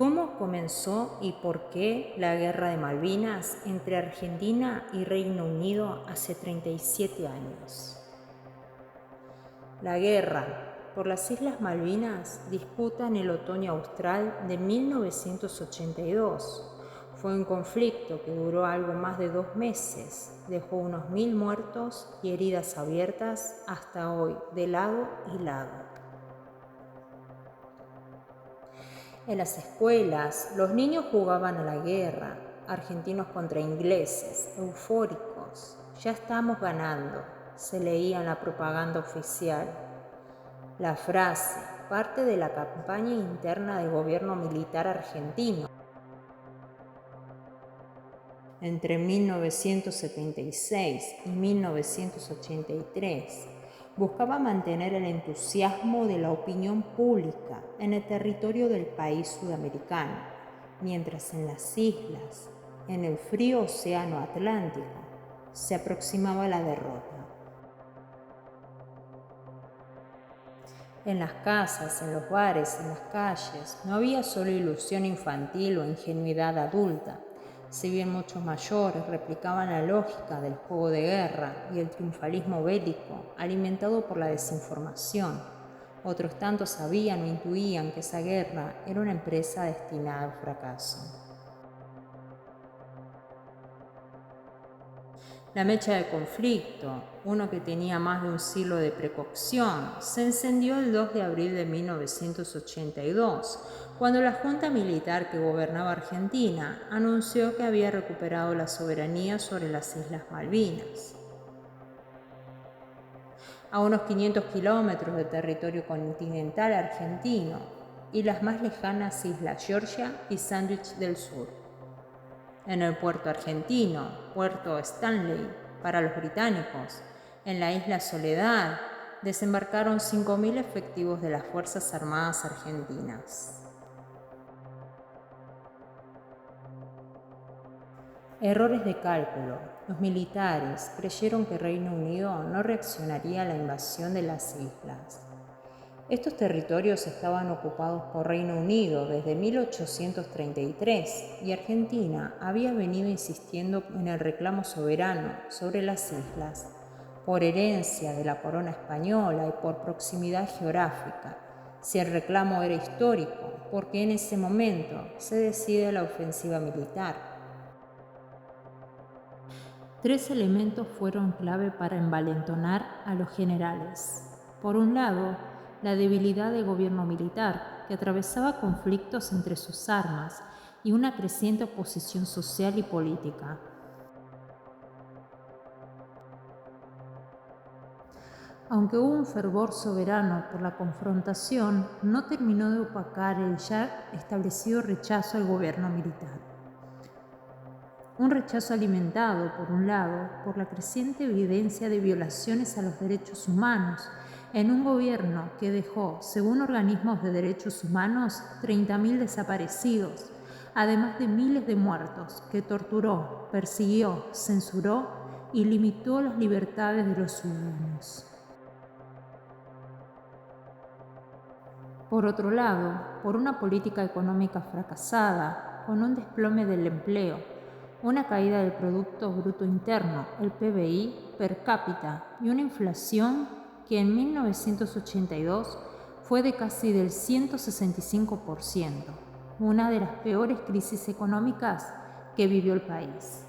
¿Cómo comenzó y por qué la Guerra de Malvinas entre Argentina y Reino Unido hace 37 años? La guerra por las Islas Malvinas, disputa en el otoño austral de 1982. Fue un conflicto que duró algo más de 2 meses, dejó unos 1000 muertos y heridas abiertas hasta hoy, de lado y lado. En las escuelas, los niños jugaban a la guerra, argentinos contra ingleses, eufóricos. Ya estamos ganando, se leía en la propaganda oficial. La frase, parte de la campaña interna del gobierno militar argentino. Entre 1976 y 1983, buscaba mantener el entusiasmo de la opinión pública en el territorio del país sudamericano, mientras en las islas, en el frío océano Atlántico, se aproximaba la derrota. En las casas, en los bares, en las calles, no había solo ilusión infantil o ingenuidad adulta. Si bien muchos mayores replicaban la lógica del juego de guerra y el triunfalismo bélico alimentado por la desinformación, otros tantos sabían o intuían que esa guerra era una empresa destinada al fracaso. La mecha de conflicto, uno que tenía más de un siglo de precocción, se encendió el 2 de abril de 1982, cuando la junta militar que gobernaba Argentina anunció que había recuperado la soberanía sobre las Islas Malvinas. A unos 500 kilómetros de territorio continental argentino y las más lejanas islas Georgia y Sandwich del Sur. En el puerto argentino, Puerto Stanley, para los británicos, en la isla Soledad, desembarcaron 5.000 efectivos de las Fuerzas Armadas Argentinas. Errores de cálculo. Los militares creyeron que Reino Unido no reaccionaría a la invasión de las islas. Estos territorios estaban ocupados por Reino Unido desde 1833 y Argentina había venido insistiendo en el reclamo soberano sobre las islas, por herencia de la corona española y por proximidad geográfica. Si el reclamo era histórico, porque en ese momento se decide la ofensiva militar. 3 elementos fueron clave para envalentonar a los generales. Por un lado, la debilidad del gobierno militar, que atravesaba conflictos entre sus armas y una creciente oposición social y política. Aunque hubo un fervor soberano por la confrontación, no terminó de opacar el ya establecido rechazo al gobierno militar. Un rechazo alimentado, por un lado, por la creciente evidencia de violaciones a los derechos humanos en un gobierno que dejó, según organismos de derechos humanos, 30.000 desaparecidos, además de miles de muertos, que torturó, persiguió, censuró y limitó las libertades de los ciudadanos. Por otro lado, por una política económica fracasada, con un desplome del empleo, una caída del Producto Bruto Interno, el PBI, per cápita y una inflación que en 1982 fue de casi del 165%, una de las peores crisis económicas que vivió el país.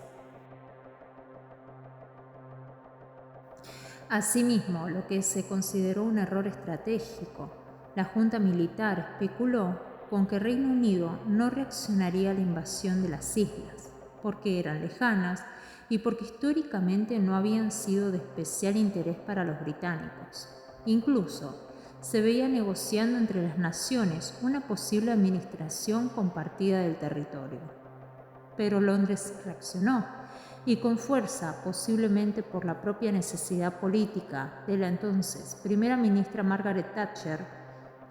Asimismo, lo que se consideró un error estratégico, la Junta Militar especuló con que Reino Unido no reaccionaría a la invasión de las islas, porque eran lejanas y porque históricamente no habían sido de especial interés para los británicos. Incluso, se veía negociando entre las naciones una posible administración compartida del territorio. Pero Londres reaccionó, y con fuerza, posiblemente por la propia necesidad política de la entonces primera ministra Margaret Thatcher,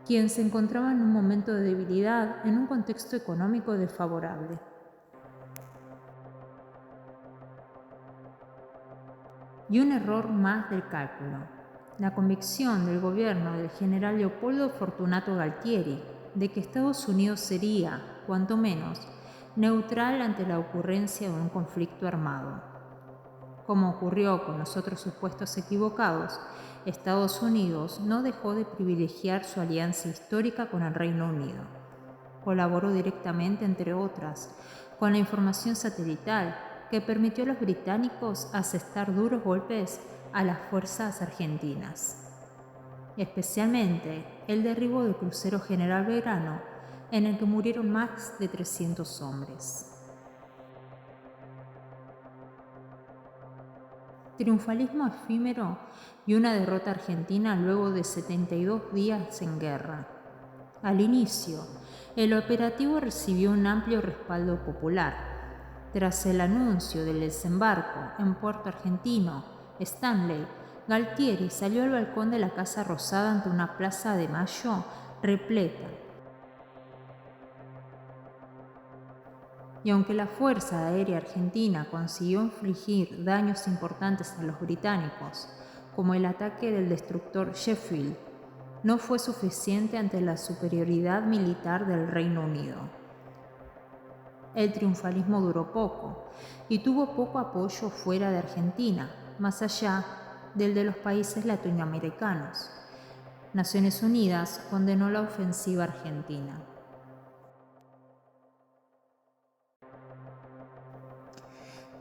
quien se encontraba en un momento de debilidad en un contexto económico desfavorable. Y un error más del cálculo: la convicción del gobierno del general Leopoldo Fortunato Galtieri de que Estados Unidos sería, cuanto menos, neutral ante la ocurrencia de un conflicto armado. Como ocurrió con los otros supuestos equivocados, Estados Unidos no dejó de privilegiar su alianza histórica con el Reino Unido. Colaboró directamente, entre otras, con la información satelital que permitió a los británicos asestar duros golpes a las fuerzas argentinas, especialmente el derribo del crucero General Belgrano, en el que murieron más de 300 hombres. Triunfalismo efímero y una derrota argentina luego de 72 días en guerra. Al inicio, el operativo recibió un amplio respaldo popular. Tras el anuncio del desembarco en Puerto Argentino, Stanley Galtieri salió al balcón de la Casa Rosada ante una plaza de Mayo repleta. Y aunque la Fuerza Aérea Argentina consiguió infligir daños importantes a los británicos, como el ataque del destructor Sheffield, no fue suficiente ante la superioridad militar del Reino Unido. El triunfalismo duró poco y tuvo poco apoyo fuera de Argentina, más allá del de los países latinoamericanos. Naciones Unidas condenó la ofensiva argentina.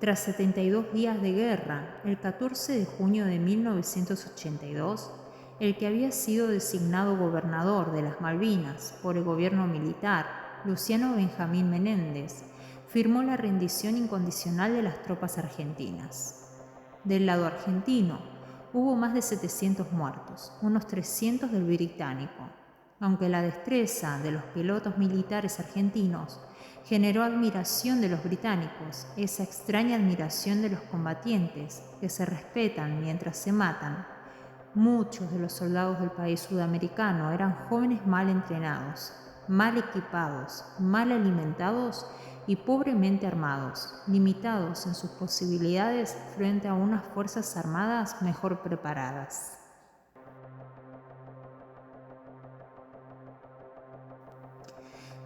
Tras 72 días de guerra, el 14 de junio de 1982, el que había sido designado gobernador de las Malvinas por el gobierno militar, Luciano Benjamín Menéndez, firmó la rendición incondicional de las tropas argentinas. Del lado argentino, hubo más de 700 muertos, unos 300 del británico, aunque la destreza de los pilotos militares argentinos generó admiración de los británicos, esa extraña admiración de los combatientes que se respetan mientras se matan. Muchos de los soldados del país sudamericano eran jóvenes mal entrenados, mal equipados, mal alimentados y pobremente armados, limitados en sus posibilidades frente a unas fuerzas armadas mejor preparadas.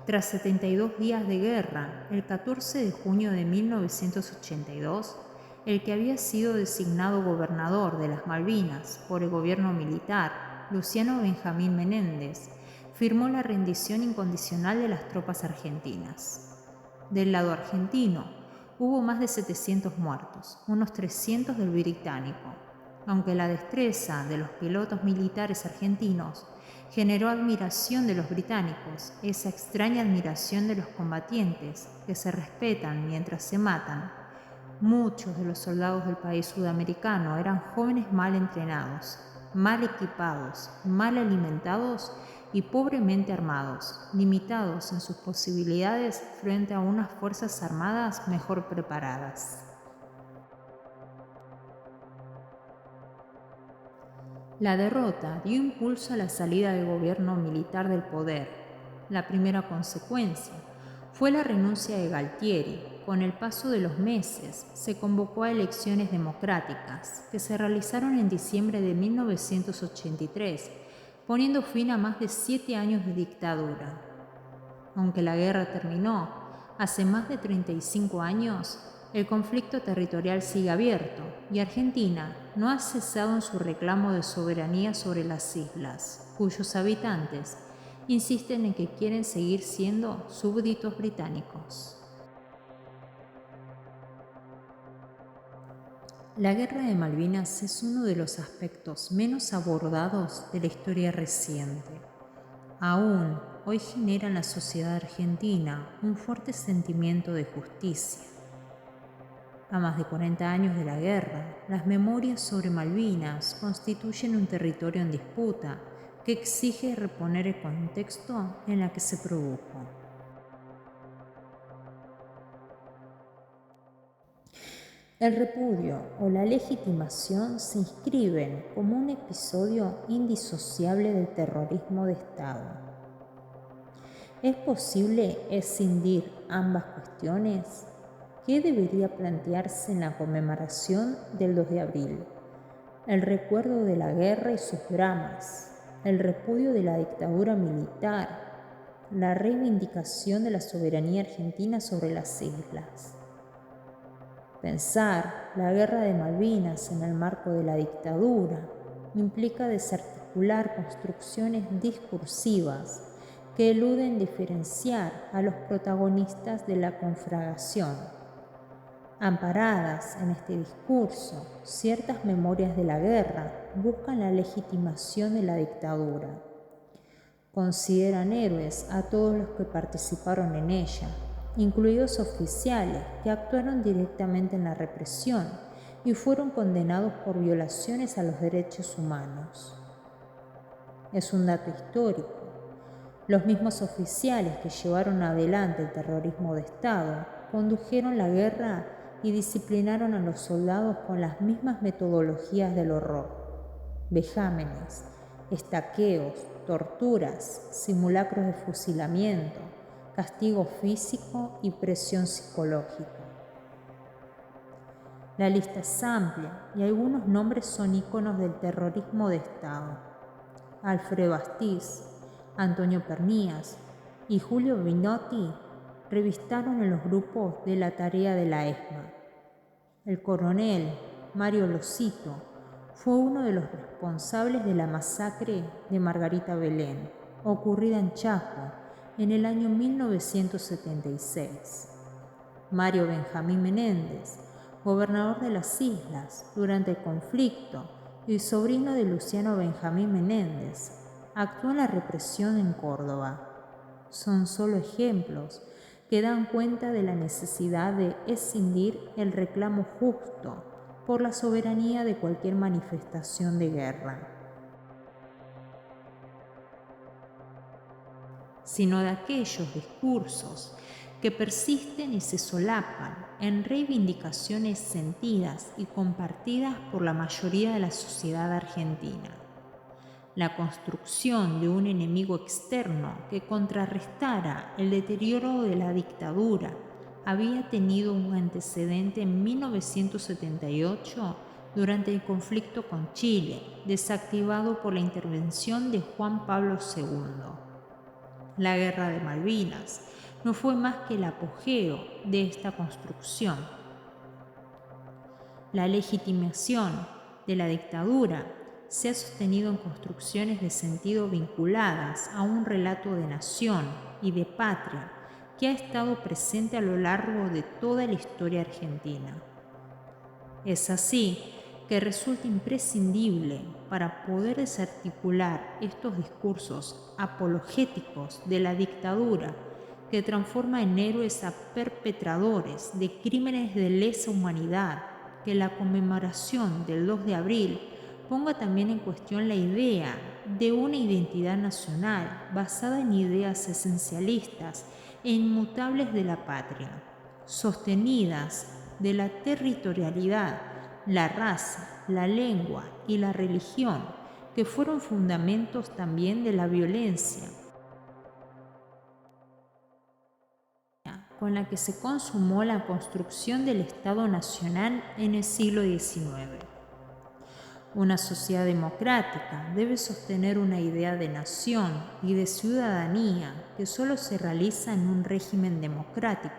Tras 72 días de guerra, el 14 de junio de 1982, el que había sido designado gobernador de las Malvinas por el gobierno militar, Luciano Benjamín Menéndez, firmó la rendición incondicional de las tropas argentinas. Del lado argentino, hubo más de 700 muertos, unos 300 del británico, aunque la destreza de los pilotos militares argentinos generó admiración de los británicos, esa extraña admiración de los combatientes que se respetan mientras se matan. Muchos de los soldados del país sudamericano eran jóvenes mal entrenados, mal equipados, mal alimentados y pobremente armados, limitados en sus posibilidades frente a unas fuerzas armadas mejor preparadas. La derrota dio impulso a la salida del gobierno militar del poder. La primera consecuencia fue la renuncia de Galtieri. Con el paso de los meses, se convocó a elecciones democráticas que se realizaron en diciembre de 1983, poniendo fin a más de 7 años de dictadura. Aunque la guerra terminó hace más de 35 años, el conflicto territorial sigue abierto y Argentina no ha cesado en su reclamo de soberanía sobre las islas, cuyos habitantes insisten en que quieren seguir siendo súbditos británicos. La Guerra de Malvinas es uno de los aspectos menos abordados de la historia reciente. Aún hoy genera en la sociedad argentina un fuerte sentimiento de justicia. A más de 40 años de la guerra, las memorias sobre Malvinas constituyen un territorio en disputa que exige reponer el contexto en el que se produjo. El repudio o la legitimación se inscriben como un episodio indisociable del terrorismo de Estado. ¿Es posible escindir ambas cuestiones? ¿Qué debería plantearse en la conmemoración del 2 de abril? El recuerdo de la guerra y sus dramas, el repudio de la dictadura militar, la reivindicación de la soberanía argentina sobre las islas. Pensar la guerra de Malvinas en el marco de la dictadura implica desarticular construcciones discursivas que eluden diferenciar a los protagonistas de la conflagración. Amparadas en este discurso, ciertas memorias de la guerra buscan la legitimación de la dictadura. Consideran héroes a todos los que participaron en ella, incluidos oficiales que actuaron directamente en la represión y fueron condenados por violaciones a los derechos humanos. Es un dato histórico. Los mismos oficiales que llevaron adelante el terrorismo de Estado condujeron la guerra y disciplinaron a los soldados con las mismas metodologías del horror: vejámenes, estaqueos, torturas, simulacros de fusilamiento, castigo físico y presión psicológica. La lista es amplia y algunos nombres son íconos del terrorismo de Estado. Alfredo Astiz, Antonio Pernías y Julio Binotti revistaron en los grupos de la tarea de la ESMA. El coronel Mario Losito fue uno de los responsables de la masacre de Margarita Belén, ocurrida en Chaco en el año 1976. Mario Benjamín Menéndez, gobernador de las islas durante el conflicto y sobrino de Luciano Benjamín Menéndez, actuó en la represión en Córdoba. Son solo ejemplos que dan cuenta de la necesidad de escindir el reclamo justo por la soberanía de cualquier manifestación de guerra, sino de aquellos discursos que persisten y se solapan en reivindicaciones sentidas y compartidas por la mayoría de la sociedad argentina. La construcción de un enemigo externo que contrarrestara el deterioro de la dictadura había tenido un antecedente en 1978 durante el conflicto con Chile, desactivado por la intervención de Juan Pablo II. La Guerra de Malvinas no fue más que el apogeo de esta construcción. La legitimación de la dictadura se ha sostenido en construcciones de sentido vinculadas a un relato de nación y de patria que ha estado presente a lo largo de toda la historia argentina. Es así que resulta imprescindible, para poder desarticular estos discursos apologéticos de la dictadura que transforma en héroes a perpetradores de crímenes de lesa humanidad, que la conmemoración del 2 de abril ponga también en cuestión la idea de una identidad nacional basada en ideas esencialistas e inmutables de la patria, sostenidas de la territorialidad, la raza, la lengua y la religión, que fueron fundamentos también de la violencia con la que se consumó la construcción del Estado Nacional en el siglo XIX. Una sociedad democrática debe sostener una idea de nación y de ciudadanía que solo se realiza en un régimen democrático,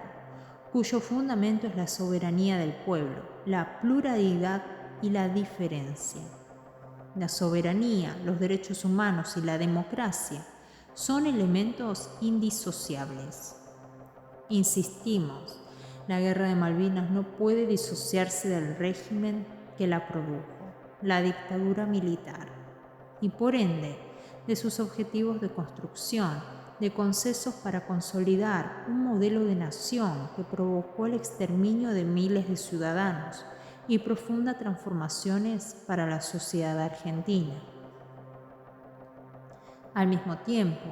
cuyo fundamento es la soberanía del pueblo, la pluralidad y la diferencia. La soberanía, los derechos humanos y la democracia son elementos indisociables. Insistimos, la Guerra de Malvinas no puede disociarse del régimen que la produjo, la dictadura militar, y por ende de sus objetivos de construcción de consensos para consolidar un modelo de nación que provocó el exterminio de miles de ciudadanos y profundas transformaciones para la sociedad argentina. Al mismo tiempo,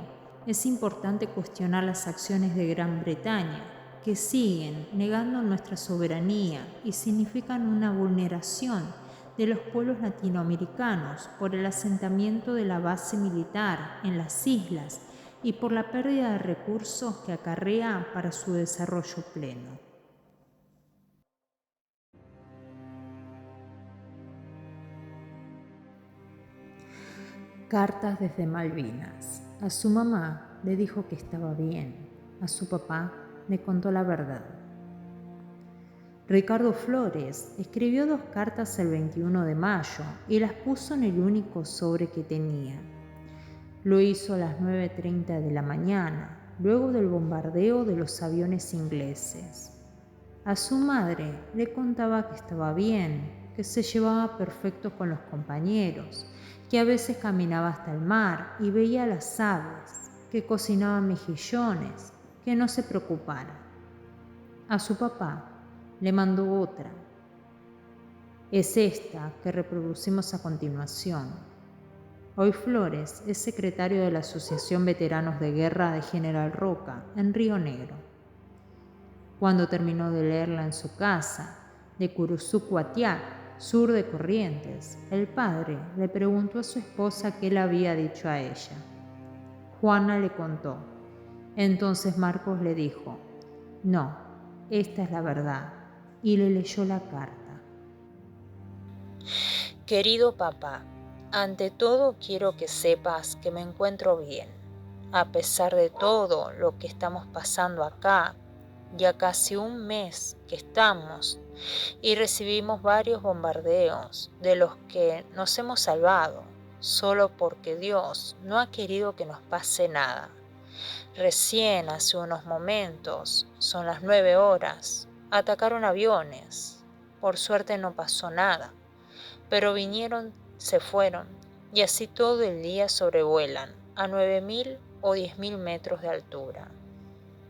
es importante cuestionar las acciones de Gran Bretaña, que siguen negando nuestra soberanía y significan una vulneración de los pueblos latinoamericanos por el asentamiento de la base militar en las islas y por la pérdida de recursos que acarrea para su desarrollo pleno. Cartas desde Malvinas. A su mamá, le dijo que estaba bien. A su papá le contó la verdad. Ricardo Flores escribió 2 cartas el 21 de mayo y las puso en el único sobre que tenía. Lo hizo a las 9:30 de la mañana, luego del bombardeo de los aviones ingleses. A su madre le contaba que estaba bien, que se llevaba perfecto con los compañeros, que a veces caminaba hasta el mar y veía las aves, que cocinaba mejillones, que no se preocupara. A su papá le mandó otra. Es esta que reproducimos a continuación. Hoy Flores es secretario de la Asociación Veteranos de Guerra de General Roca, en Río Negro. Cuando terminó de leerla en su casa, de Curuzucuatiá, sur de Corrientes, el padre le preguntó a su esposa qué le había dicho a ella. Juana le contó. Entonces Marcos le dijo, no, esta es la verdad, y le leyó la carta. Querido papá, ante todo quiero que sepas que me encuentro bien. A pesar de todo lo que estamos pasando acá, ya casi un mes que estamos y recibimos varios bombardeos de los que nos hemos salvado, solo porque Dios no ha querido que nos pase nada. Recién hace unos momentos, son las 9 horas, atacaron aviones. Por suerte no pasó nada, pero vinieron, se fueron, y así todo el día sobrevuelan a 9.000 o 10.000 metros de altura,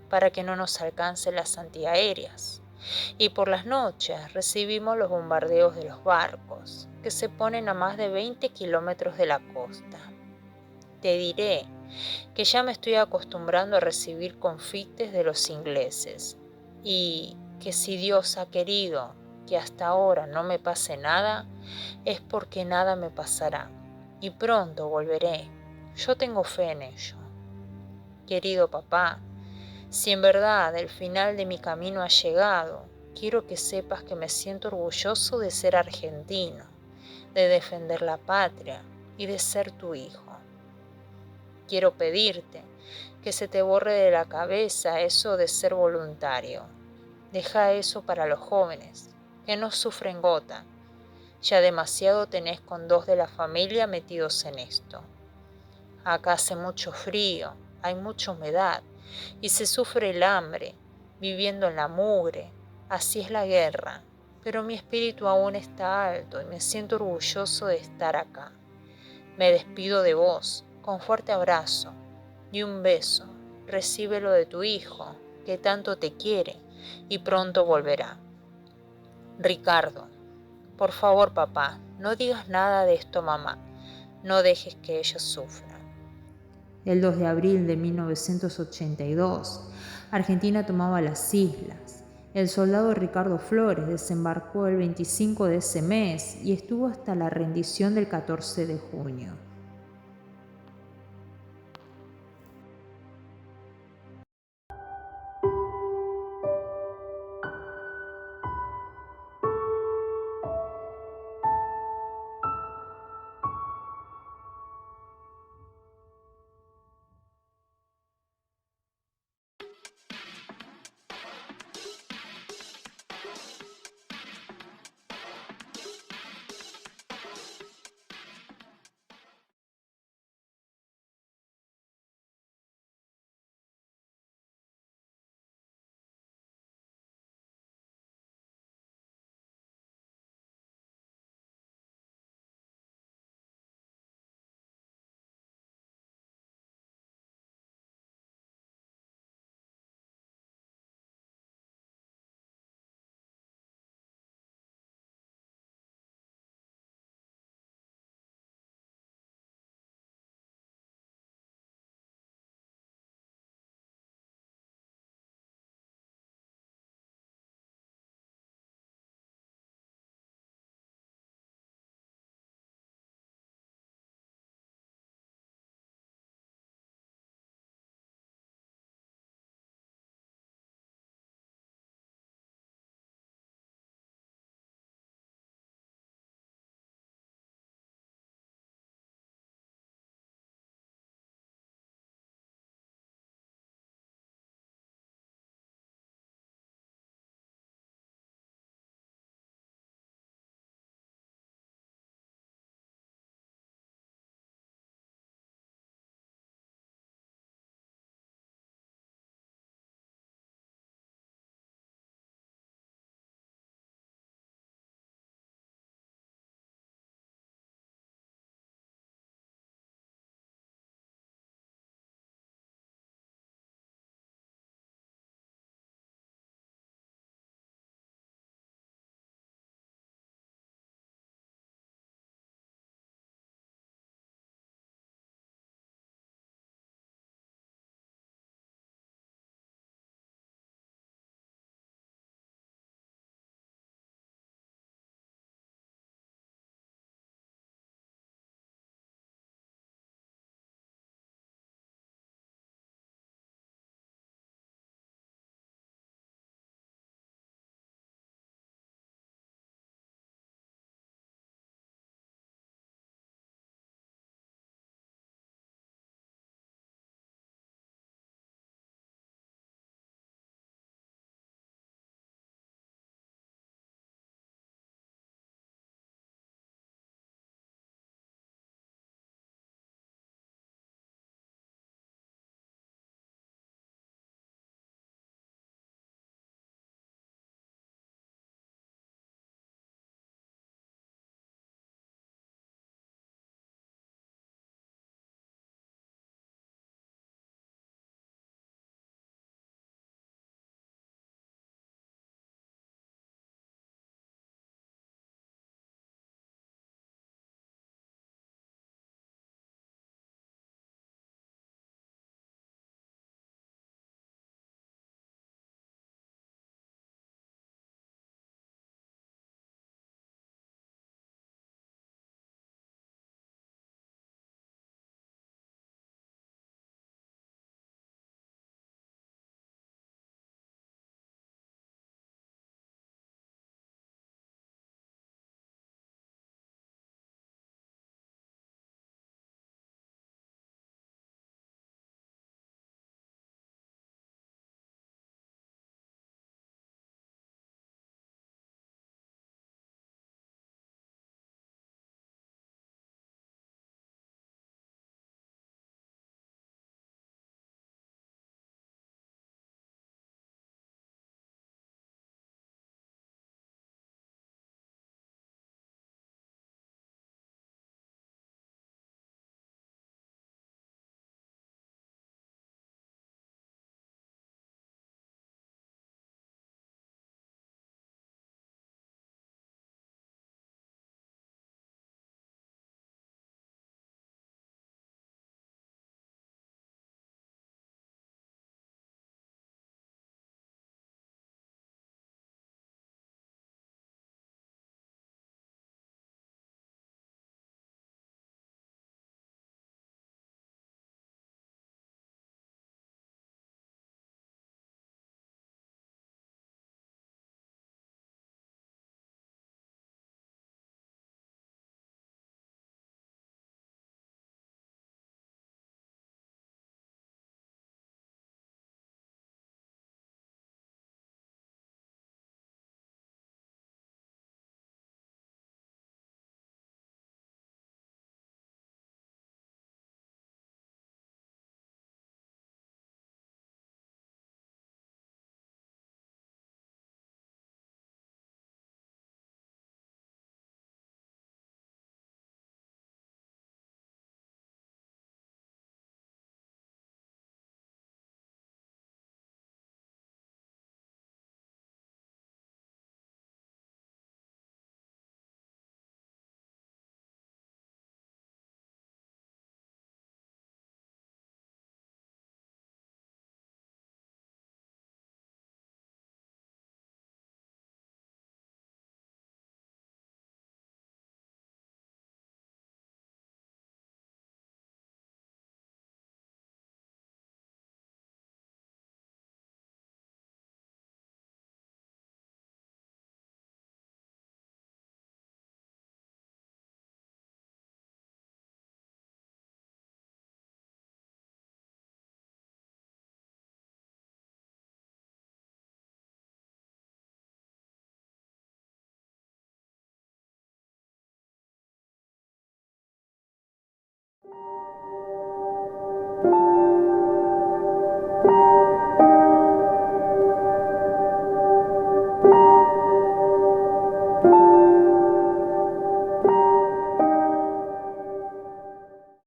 para que no nos alcancen las antiaéreas. Y por las noches recibimos los bombardeos de los barcos, que se ponen a más de 20 kilómetros de la costa. Te diré que ya me estoy acostumbrando a recibir confites de los ingleses, y que si Dios ha querido que hasta ahora no me pase nada, es porque nada me pasará, y pronto volveré. Yo tengo fe en ello. Querido papá, si en verdad el final de mi camino ha llegado, quiero que sepas que me siento orgulloso de ser argentino, de defender la patria y de ser tu hijo. Quiero pedirte que se te borre de la cabeza eso de ser voluntario. Deja eso para los jóvenes, que no sufren gota. Ya demasiado tenés con 2 de la familia metidos en esto. Acá hace mucho frío, hay mucha humedad y se sufre el hambre, viviendo en la mugre. Así es la guerra, pero mi espíritu aún está alto y me siento orgulloso de estar acá. Me despido de vos, con fuerte abrazo y un beso. Recíbelo de tu hijo, que tanto te quiere y pronto volverá. Ricardo. Por favor, papá, no digas nada de esto a mamá. No dejes que ella sufra. El 2 de abril de 1982, Argentina tomaba las islas. El soldado Ricardo Flores desembarcó el 25 de ese mes y estuvo hasta la rendición del 14 de junio.